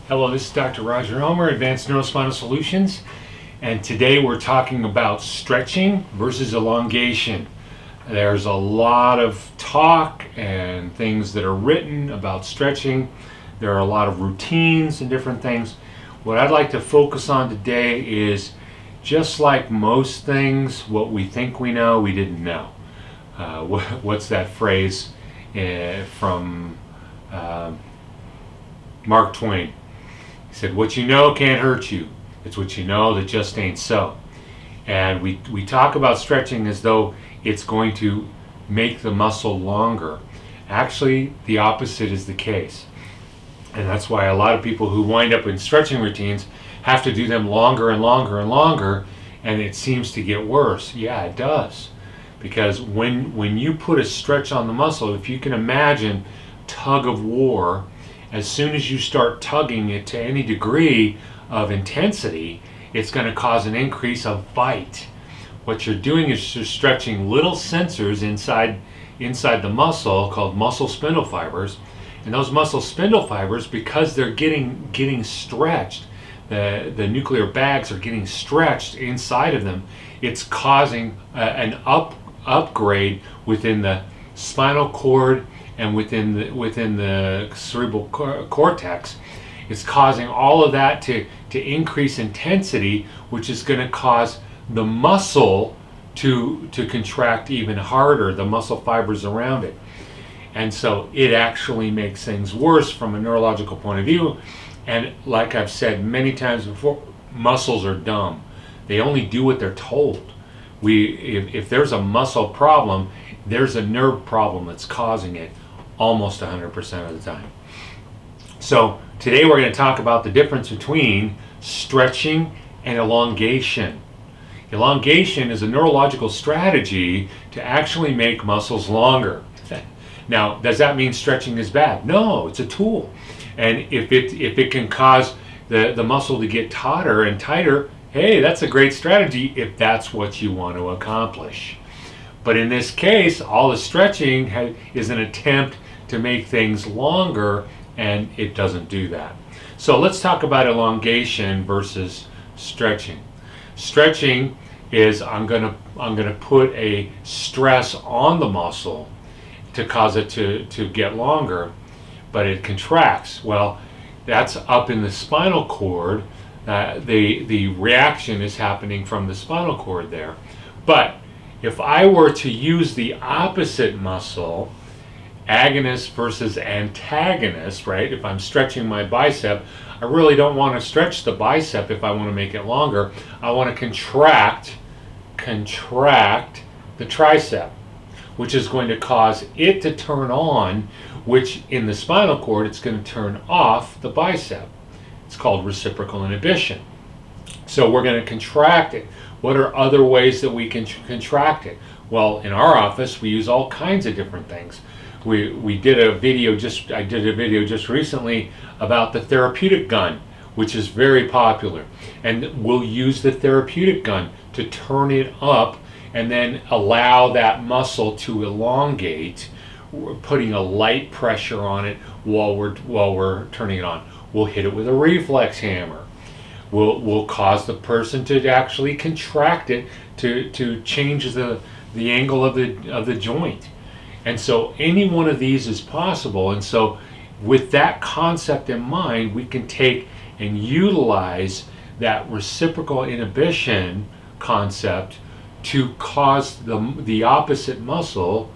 Hello, this is Dr. Roger Elmer, Advanced Neurospinal Solutions, and today we're talking about stretching versus elongation. There's a lot of talk and things that are written about stretching. There are a lot of routines and different things. What I'd like to focus on today is, just like most things, what we think we know, we didn't know. What's that phrase from Mark Twain? He said, "What you know can't hurt you. It's what you know that just ain't so." And we talk about stretching as though it's going to make the muscle longer. Actually, the opposite is the case. And that's why a lot of people who wind up in stretching routines have to do them longer and longer and longer, and it seems to get worse. Yeah, it does. Because when you put a stretch on the muscle, if you can imagine tug of war, as soon as you start tugging it to any degree of intensity, it's going to cause an increase of bite. What you're doing is you're stretching little sensors inside the muscle called muscle spindle fibers. And those muscle spindle fibers, because they're getting stretched, the nuclear bags are getting stretched inside of them, it's causing an upgrade within the spinal cord and within the cerebral cortex. It's causing all of that to increase intensity, which is going to cause the muscle to contract even harder, the muscle fibers around it. And so it actually makes things worse from a neurological point of view. And like I've said many times before, muscles are dumb. They only do what they're told. If there's a muscle problem, there's a nerve problem that's causing it almost 100% of the time. So today we're going to talk about the difference between stretching and elongation. Elongation is a neurological strategy to actually make muscles longer. Now, does that mean stretching is bad? No, it's a tool. And if it can cause the muscle to get tauter and tighter, hey, that's a great strategy if that's what you want to accomplish. But in this case, all the stretching is an attempt to make things longer, and it doesn't do that. So let's talk about elongation versus stretching. Stretching is I'm gonna put a stress on the muscle to cause it to get longer, but it contracts. Well, that's up in the spinal cord. The reaction is happening from the spinal cord there. But if I were to use the opposite muscle, agonist versus antagonist, right? If I'm stretching my bicep, I really don't want to stretch the bicep if I want to make it longer. I want to contract the tricep, which is going to cause it to turn on, which in the spinal cord, it's going to turn off the bicep. It's called reciprocal inhibition. So we're going to contract it. What are other ways that we can contract it? Well, in our office, we use all kinds of different things. I did a video just recently about the therapeutic gun, which is very popular. And we'll use the therapeutic gun to turn it up and then allow that muscle to elongate. We're putting a light pressure on it while we're turning it on. We'll hit it with a reflex hammer. We'll cause the person to actually contract it to change the angle of the joint. And so any one of these is possible. And so with that concept in mind, we can take and utilize that reciprocal inhibition concept to cause the opposite muscle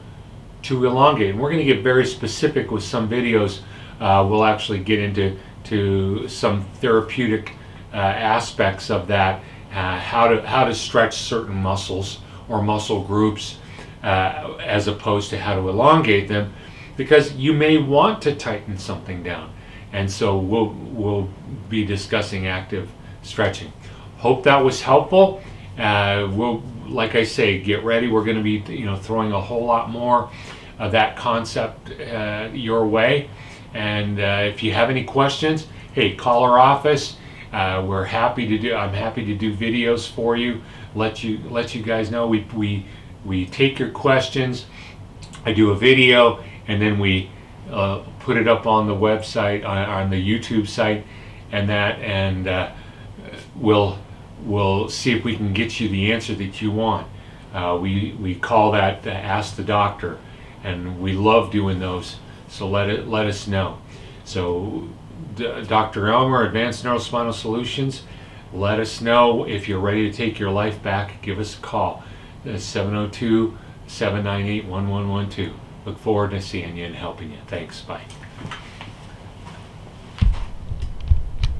to elongate. And we're going to get very specific with some videos. We'll actually get into some therapeutic aspects of that, how to stretch certain muscles or muscle groups as opposed to how to elongate them, because you may want to tighten something down. And so we'll be discussing active stretching. Hope that was helpful. We'll, like I say, get ready. We're going to be throwing a whole lot more of that concept your way. And if you have any questions, hey, call our office. I'm happy to do videos for you. Let you guys know. We take your questions. I do a video, and then we put it up on the website, on the YouTube site, and we'll see if we can get you the answer that you want. We call that Ask the Doctor, and we love doing those. So let us know. So Dr. Elmer, Advanced Neurospinal Solutions. Let us know if you're ready to take your life back. Give us a call. 702-798-1112. Look forward to seeing you and helping you. Thanks. Bye.